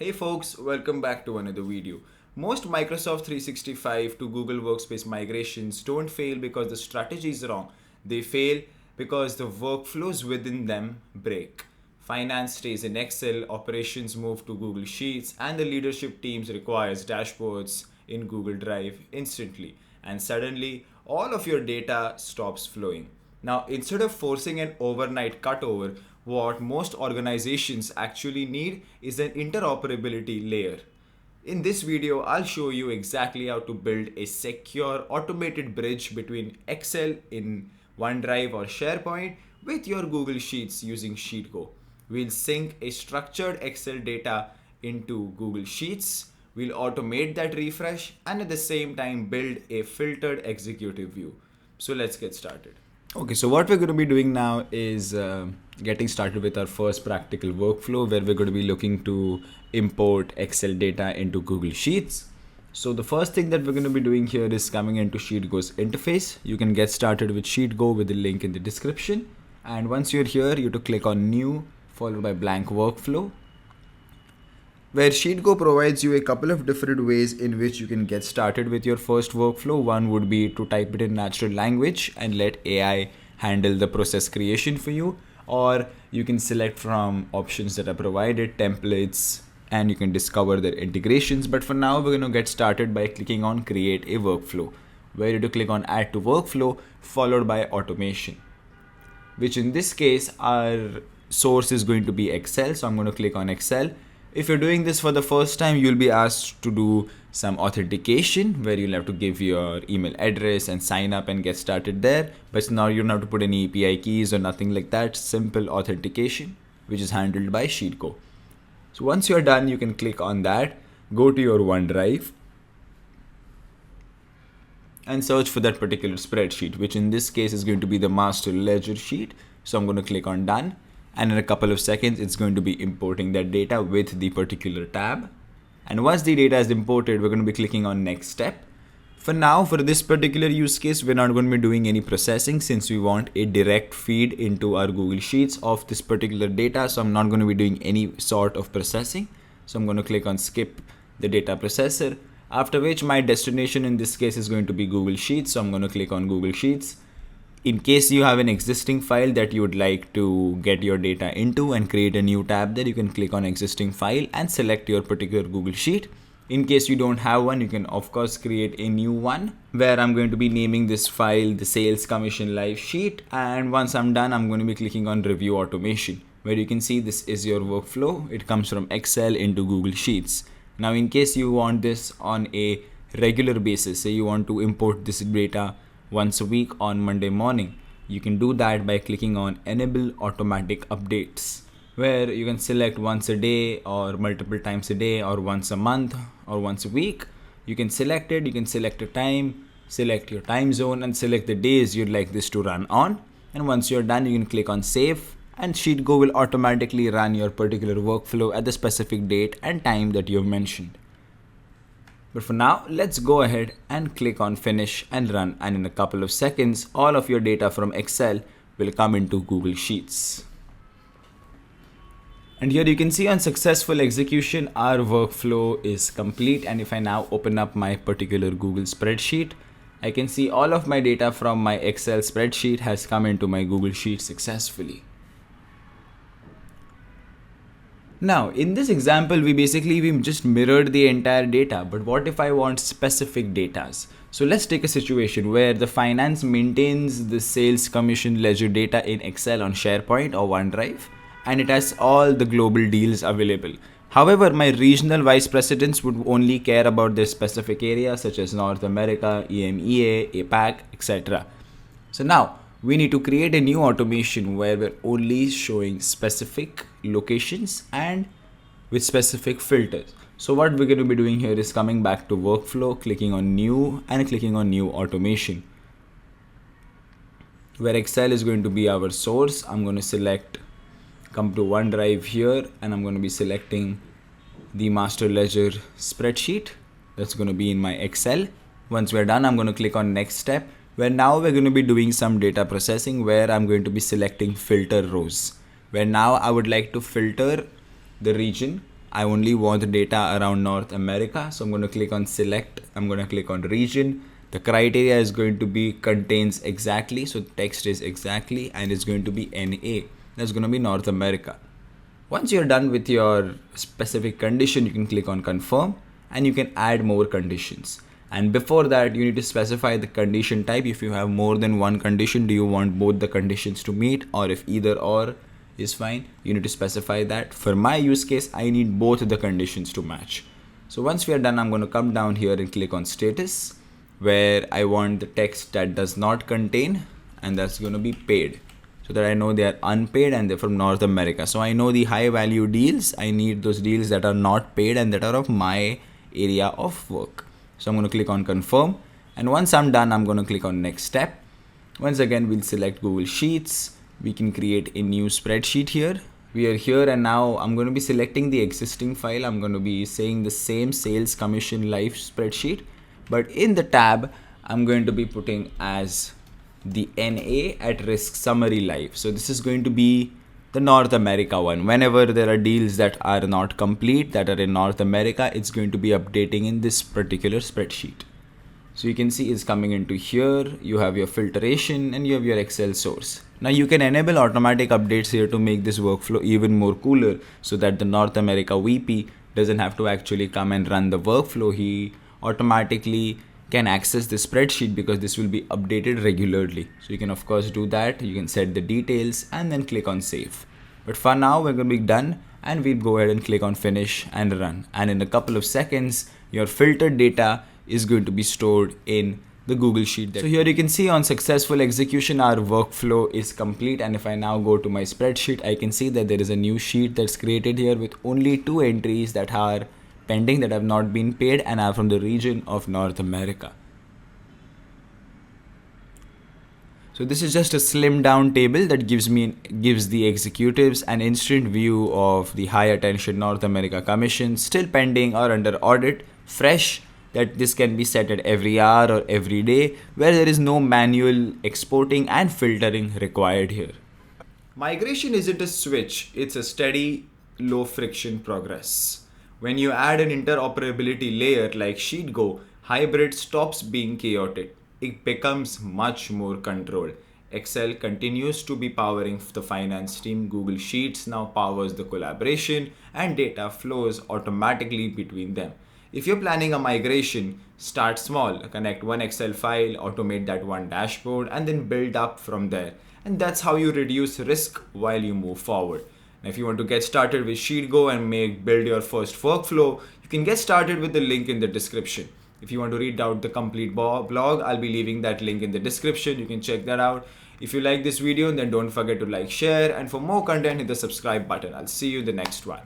Hey folks, welcome back to another video. Most Microsoft 365 to Google Workspace migrations don't fail because the strategy is wrong. They fail because the workflows within them break. Finance stays in Excel, operations move to Google Sheets, and the leadership teams requires dashboards in Google Drive instantly. And suddenly, all of your data stops flowing. Now, instead of forcing an overnight cutover, what most organizations actually need is an interoperability layer. In this video, I'll show you exactly how to build a secure automated bridge between Excel in OneDrive or SharePoint with your Google Sheets using Sheetgo. We'll sync a structured Excel data into Google Sheets. We'll automate that refresh and at the same time build a filtered executive view. So let's get started. Okay, so what we're going to be doing now is getting started with our first practical workflow where we're going to be looking to import Excel data into Google Sheets. So the first thing that we're going to be doing here is coming into Sheetgo's interface. You can get started with Sheetgo with the link in the description. And once you're here, you have to click on New followed by Blank Workflow, where Sheetgo provides you a couple of different ways in which you can get started with your first workflow. One would be to type it in natural language and let AI handle the process creation for you, or you can select from options that are provided, templates, and you can discover their integrations. But for now, we're going to get started by clicking on Create a Workflow, where you have to click on Add to Workflow followed by Automation, which in this case, our source is going to be Excel. So I'm going to click on Excel. If you're doing this for the first time, you'll be asked to do some authentication where you'll have to give your email address and sign up and get started there. But now you don't have to put any API keys or nothing like that. Simple authentication, which is handled by Sheetgo. So once you're done, you can click on that, go to your OneDrive and search for that particular spreadsheet, which in this case is going to be the master ledger sheet. So I'm going to click on Done. And in a couple of seconds, it's going to be importing that data with the particular tab. And once the data is imported, we're going to be clicking on Next Step. For now, for this particular use case, we're not going to be doing any processing since we want a direct feed into our Google Sheets of this particular data. So I'm not going to be doing any sort of processing. So I'm going to click on Skip the data processor, after which my destination in this case is going to be Google Sheets. So I'm going to click on Google Sheets. In case you have an existing file that you would like to get your data into and create a new tab there, you can click on existing file and select your particular Google Sheet. In case you don't have one, you can of course create a new one where I'm going to be naming this file the sales commission live sheet. And once I'm done, I'm going to be clicking on review automation, where you can see this is your workflow. It comes from Excel into Google Sheets. Now, in case you want this on a regular basis, say you want to import this data once a week on Monday morning, you can do that by clicking on Enable Automatic Updates, where you can select once a day or multiple times a day or once a month or once a week. You can select it, you can select a time, select your time zone and select the days you'd like this to run on. And once you're done, you can click on Save and Sheetgo will automatically run your particular workflow at the specific date and time that you've mentioned. But for now, let's go ahead and click on Finish and Run, and in a couple of seconds, all of your data from Excel will come into Google Sheets. And here you can see on successful execution, our workflow is complete. And if I now open up my particular Google spreadsheet, I can see all of my data from my Excel spreadsheet has come into my Google Sheet successfully. Now, in this example, we just mirrored the entire data, but what if I want specific data? So let's take a situation where the finance maintains the sales commission ledger data in Excel on SharePoint or OneDrive, and it has all the global deals available. However, my regional vice presidents would only care about their specific areas such as North America, EMEA, APAC, etc. So now, we need to create a new automation where we're only showing specific locations and with specific filters. So what we're going to be doing here is coming back to workflow, clicking on new and clicking on new automation, where Excel is going to be our source. I'm going to come to OneDrive here, and I'm going to be selecting the master ledger spreadsheet. That's going to be in my Excel. Once we're done, I'm going to click on Next Step, where now we're going to be doing some data processing where I'm going to be selecting filter rows, where now I would like to filter the region I only want the data around North America. So I'm going to click on select. I'm going to click on region. The criteria is going to be contains exactly. So text is exactly, and it's going to be NA. That's going to be North America. Once you're done with your specific condition, you can click on confirm and you can add more conditions. And before that, you need to specify the condition type. If you have more than one condition, do you want both the conditions to meet, or if either or is fine, you need to specify that. For my use case, I need both of the conditions to match. So once we are done, I'm going to come down here and click on status, where I want the text that does not contain, and that's going to be paid, so that I know they are unpaid and they're from North America. So I know the high value deals. I need those deals that are not paid and that are of my area of work. So I'm going to click on confirm. And once I'm done, I'm going to click on next step. Once again, we'll select Google Sheets. We can create a new spreadsheet here. We are here, and now I'm going to be selecting the existing file. I'm going to be saying the same sales commission live spreadsheet, but in the tab, I'm going to be putting as the NA at risk summary live. So this is going to be the North America one. Whenever there are deals that are not complete, that are in North America, it's going to be updating in this particular spreadsheet. So you can see it's coming into here. You have your filtration and you have your Excel source. Now you can enable automatic updates here to make this workflow even more cooler, so that the North America VP doesn't have to actually come and run the workflow. He automatically can access the spreadsheet because this will be updated regularly. So you can of course do that. You can set the details and then click on save. But for now, we're going to be done, and we'll go ahead and click on finish and run. And in a couple of seconds, your filtered data is going to be stored in the Google Sheet. So here you can see on successful execution, our workflow is complete. And if I now go to my spreadsheet, I can see that there is a new sheet that's created here with only 2 entries that are pending, that have not been paid and are from the region of North America. So this is just a slimmed down table that gives the executives an instant view of the high attention North America commission, still pending or under audit, fresh, that this can be set at every hour or every day, where there is no manual exporting and filtering required here. Migration isn't a switch, it's a steady, low friction progress. When you add an interoperability layer like Sheetgo, hybrid stops being chaotic. It becomes much more controlled. Excel continues to be powering the finance team. Google Sheets now powers the collaboration, and data flows automatically between them. If you're planning a migration, start small, connect one Excel file, automate that one dashboard, and then build up from there. And that's how you reduce risk while you move forward. Now, if you want to get started with Sheetgo and build your first workflow, you can get started with the link in the description. If you want to read out the complete blog, I'll be leaving that link in the description. You can check that out. If you like this video, then don't forget to like, share, and for more content, hit the subscribe button. I'll see you in the next one.